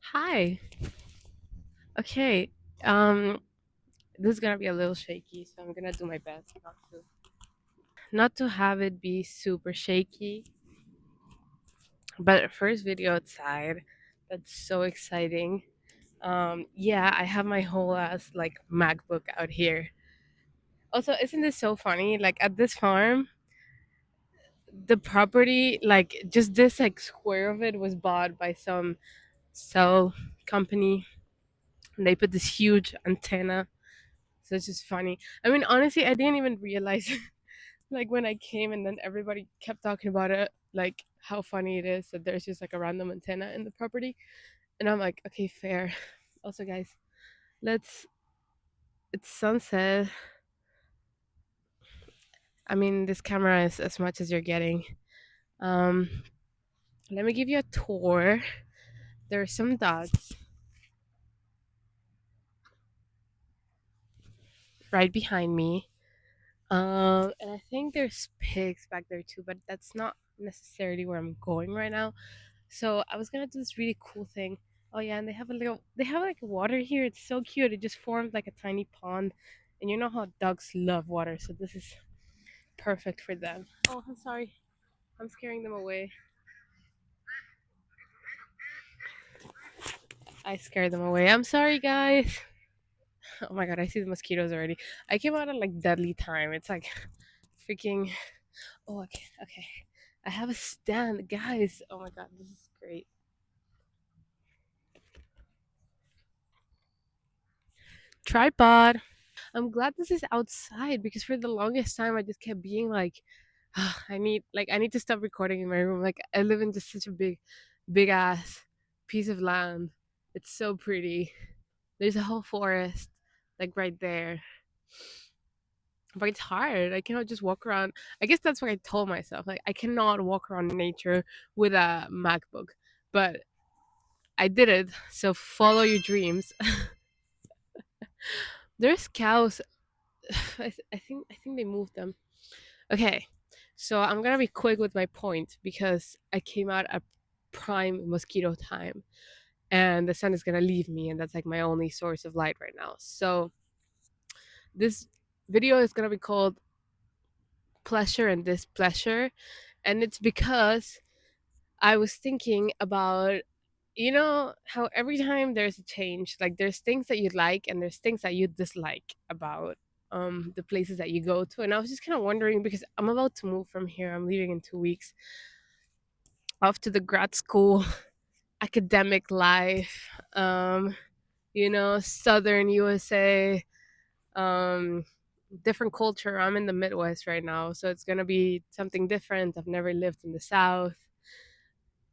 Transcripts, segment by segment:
Hi. Okay. Um, this is gonna be a little shaky, so I'm gonna do my best not to have it be super shaky. But first video outside, that's so exciting. Yeah, I have my whole ass like MacBook out here. Also, isn't this so funny? Like at this farm, the property, like just this like square of it was bought by some cell company. And they put this huge antenna. So it's just funny. I mean, honestly, I didn't even realize like when I came and then everybody kept talking about it, like how funny it is that there's just like a random antenna in the property. And I'm like, okay, fair. Also, guys, let's it's sunset. I mean, this camera is as much as you're getting. Um, Let me give you a tour. There are some dogs right behind me. And I think there's pigs back there too, but that's not necessarily where I'm going right now. So I was gonna do this really cool thing. Oh yeah, and they have like water here. It's so cute. It just formed like a tiny pond, and you know how dogs love water, so this is perfect for them. Oh, I'm sorry, I'm scaring them away. I scared them away. I'm sorry, guys. Oh my god, I see the mosquitoes already. I came out at like deadly time. It's like freaking. Oh, okay, okay. I have a stand, guys. Oh my god, this is great. Tripod. I'm glad this is outside because for the longest time I just kept being like, "Ah, I need to stop recording in my room. Like I live in just such a big ass piece of land. It's so pretty. There's a whole forest like right there. But it's hard. I cannot just walk around. I guess that's what I told myself. Like I cannot walk around nature with a MacBook. But I did it. So follow your dreams. There's cows. I think they moved them. Okay, so I'm gonna be quick with my point because I came out at prime mosquito time and the sun is gonna leave me, and that's like my only source of light right now. So, this video is gonna be called Pleasure and Displeasure, and it's because I was thinking about how every time there's a change, like there's things that you like and there's things that you dislike about the places that you go to. And I was just kind of wondering because I'm about to move from here. I'm leaving in 2 weeks off to the grad school, academic life, southern USA, um different culture. I'm in the Midwest right now, so it's gonna be something different. I've never lived in the South,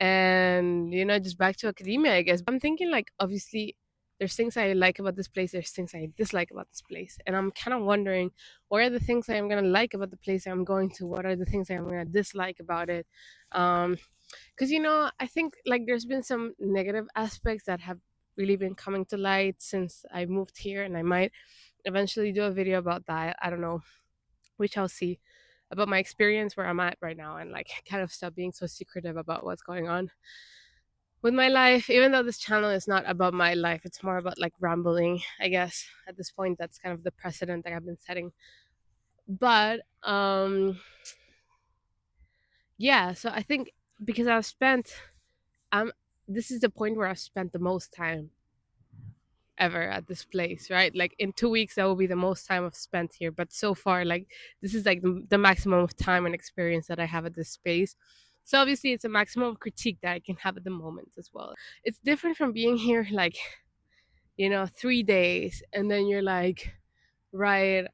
and just back to academia, I guess. But I'm thinking, like, obviously there's things I like about this place, there's things I dislike about this place, and I'm kind of wondering what are the things I'm gonna like about the place I'm going to, what are the things I'm gonna dislike about it. Because I think like there's been some negative aspects that have really been coming to light since I moved here, and I might eventually do a video about that. I don't know, we shall see, about my experience where I'm at right now, and like kind of stop being so secretive about what's going on with my life. Even though this channel is not about my life, it's more about like rambling, I guess. At this point, that's kind of the precedent that I've been setting. But yeah, so I think because um this is the point where I've spent the most time ever at this place, right? Like in 2 weeks that will be the most time I've spent here, but so far, like, this is like the maximum of time and experience that I have at this space. So obviously it's a maximum of critique that I can have at the moment as well. It's different from being here like 3 days and then you're like, right,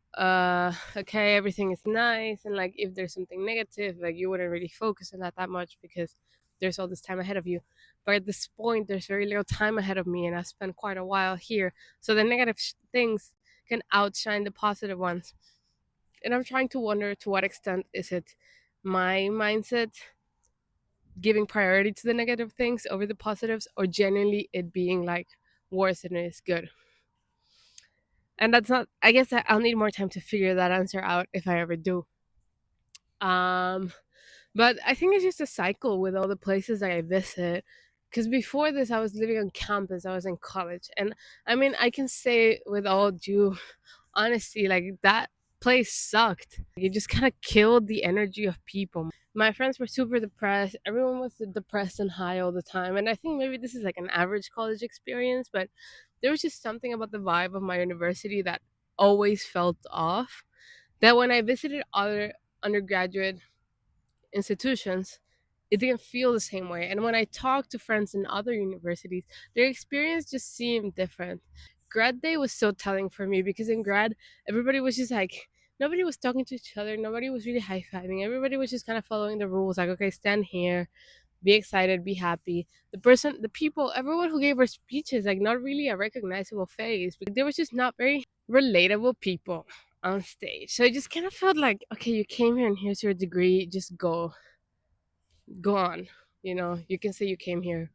okay, everything is nice, and like if there's something negative, like you wouldn't really focus on that much because there's all this time ahead of you. But at this point there's very little time ahead of me, and I spent quite a while here, so the negative things can outshine the positive ones. And I'm trying to wonder, to what extent is it my mindset giving priority to the negative things over the positives, or genuinely it being like worse than it is good. And that's not, I guess I'll need more time to figure that answer out if I ever do. um but I think it's just a cycle with all the places that I visit. Because before this, I was living on campus. I was in college, and I mean, I can say with all due honesty, like that place sucked. It just kind of killed the energy of people. My friends were super depressed. Everyone was depressed and high all the time. And I think maybe this is like an average college experience, but there was just something about the vibe of my university that always felt off. That when I visited other undergraduate institutions, it didn't feel the same way. And when I talked to friends in other universities, their experience just seemed different. Grad day was so telling for me because in grad, everybody was just like, nobody was talking to each other, nobody was really high fiving, everybody was just kind of following the rules like, okay, stand here, be excited, be happy. The people, everyone who gave her speeches, like, not really a recognizable face because there was just not very relatable people on stage. So it just kind of felt like, okay, you came here and here's your degree, just go on. You can say you came here.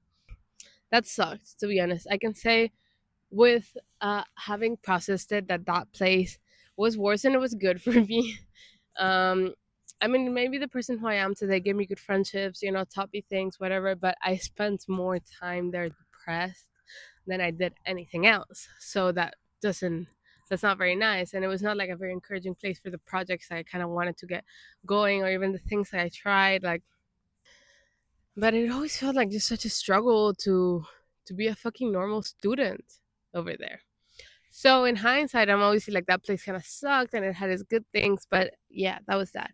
That sucked, to be honest. I can say with having processed it that that place was worse than it was good for me. um I mean, maybe the person who I am today gave me good friendships, taught me things, whatever, but I spent more time there depressed than I did anything else. So that's not very nice, and it was not like a very encouraging place for the projects I kind of wanted to get going, or even the things that I tried, like. But it always felt like just such a struggle to be a fucking normal student over there. So in hindsight, I'm always like, that place kind of sucked and it had its good things, but yeah, that was that.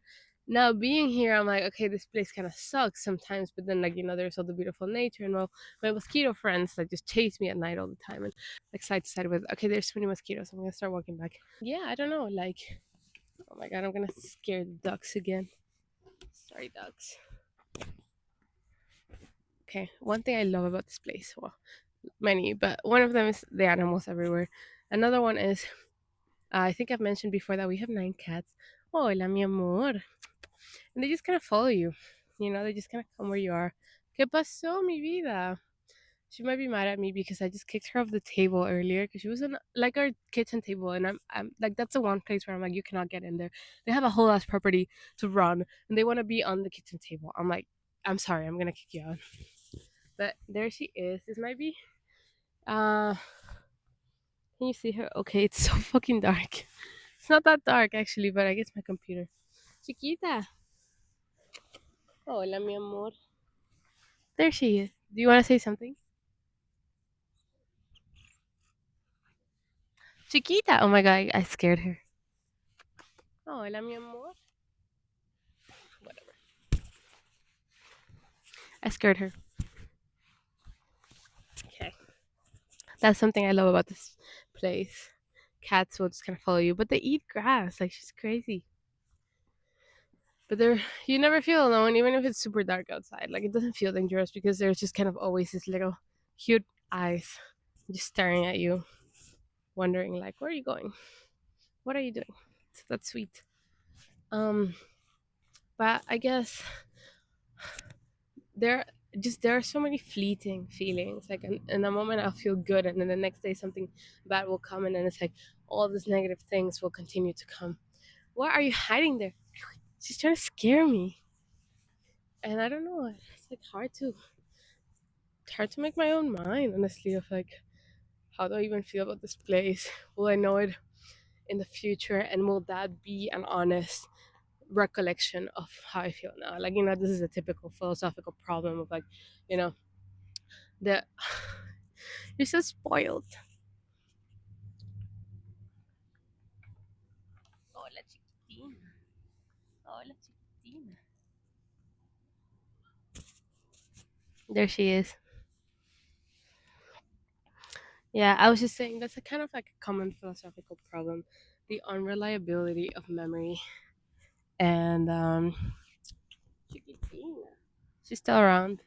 Now being here, I'm like, okay, this place kind of sucks sometimes, but then, like, there's all the beautiful nature, and well, my mosquito friends that just chase me at night all the time, and like side to side with, okay, there's so many mosquitoes, I'm gonna start walking back. Yeah, I don't know, like, oh my god, I'm gonna scare the ducks again. Sorry, ducks. Okay, one thing I love about this place, well, many, but one of them is the animals everywhere. Another one is, I think I've mentioned before that we have 9 cats. Hola, mi amor. And they just kind of follow you. They just kind of come where you are. ¿Qué pasó, mi vida? She might be mad at me because I just kicked her off the table earlier because she was on like our kitchen table, and I'm like, that's the one place where I'm like, you cannot get in there. They have a whole ass property to run, and they want to be on the kitchen table. I'm like, I'm sorry, I'm gonna kick you out. But there she is. This might be uh can you see her? Okay, it's so fucking dark. It's not that dark actually, but I guess my computer. Chiquita. Hola, mi amor. There she is. Do you want to say something? Chiquita. Oh my god, I scared her. Hola, mi amor. Whatever. I scared her. Okay. That's something I love about this place. Cats will just kind of follow you, but they eat grass. Like, she's crazy. But you never feel alone, even if it's super dark outside. Like, it doesn't feel dangerous because there's just kind of always this little cute eyes just staring at you, wondering like, where are you going? What are you doing? So that's sweet. Um, but I guess there there are so many fleeting feelings. Like, in a moment I'll feel good, and then the next day something bad will come, and then it's like all these negative things will continue to come. Why are you hiding there? She's trying to scare me, and I don't know. It's like hard to make my own mind, honestly, of like, how do I even feel about this place? Will I know it in the future, and will that be an honest recollection of how I feel now? Like, this is a typical philosophical problem of like, you know, the you're so spoiled. Hola, chiquitina. Hola, chiquitina. There she is. Yeah, I was just saying that's a kind of like a common philosophical problem, the unreliability of memory. And chiquitina. She's still around,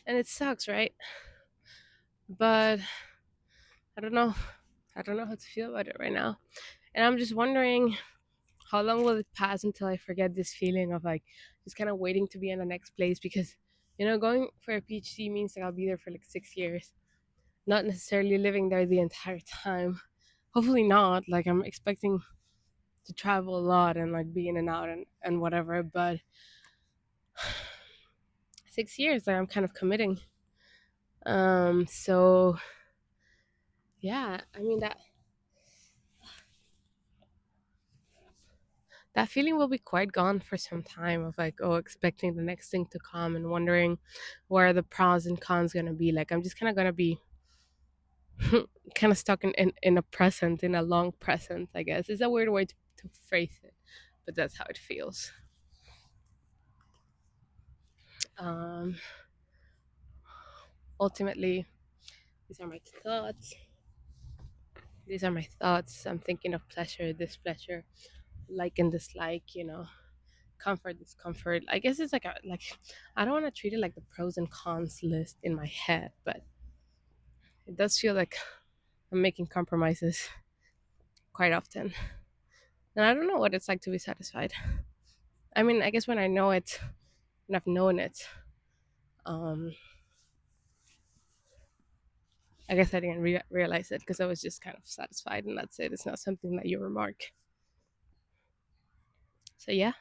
and it sucks, right? But I don't know. I don't know how to feel about it right now. And I'm just wondering, how long will it pass until I forget this feeling of like just kind of waiting to be in the next place? Because, going for a PhD means that I'll be there for like 6 years, not necessarily living there the entire time. Hopefully not. Like, I'm expecting to travel a lot and like be in and out and whatever. But 6 years that I'm kind of committing. So yeah, I mean that feeling will be quite gone for some time of like, oh, expecting the next thing to come and wondering where the pros and cons gonna be. Like I'm just kind of gonna be kind of stuck in a present, in a long present, I guess. It's a weird way to phrase it, but that's how it feels. Um, Ultimately, these are my thoughts. These are my thoughts. I'm thinking of pleasure, displeasure, like and dislike, comfort, discomfort. I guess it's like I don't want to treat it like the pros and cons list in my head, but it does feel like I'm making compromises quite often. And I don't know what it's like to be satisfied. I mean, I guess when I know it, when I've known it, um, I guess I didn't realize it because I was just kind of satisfied, and that's it. It's not something that you remark. So yeah,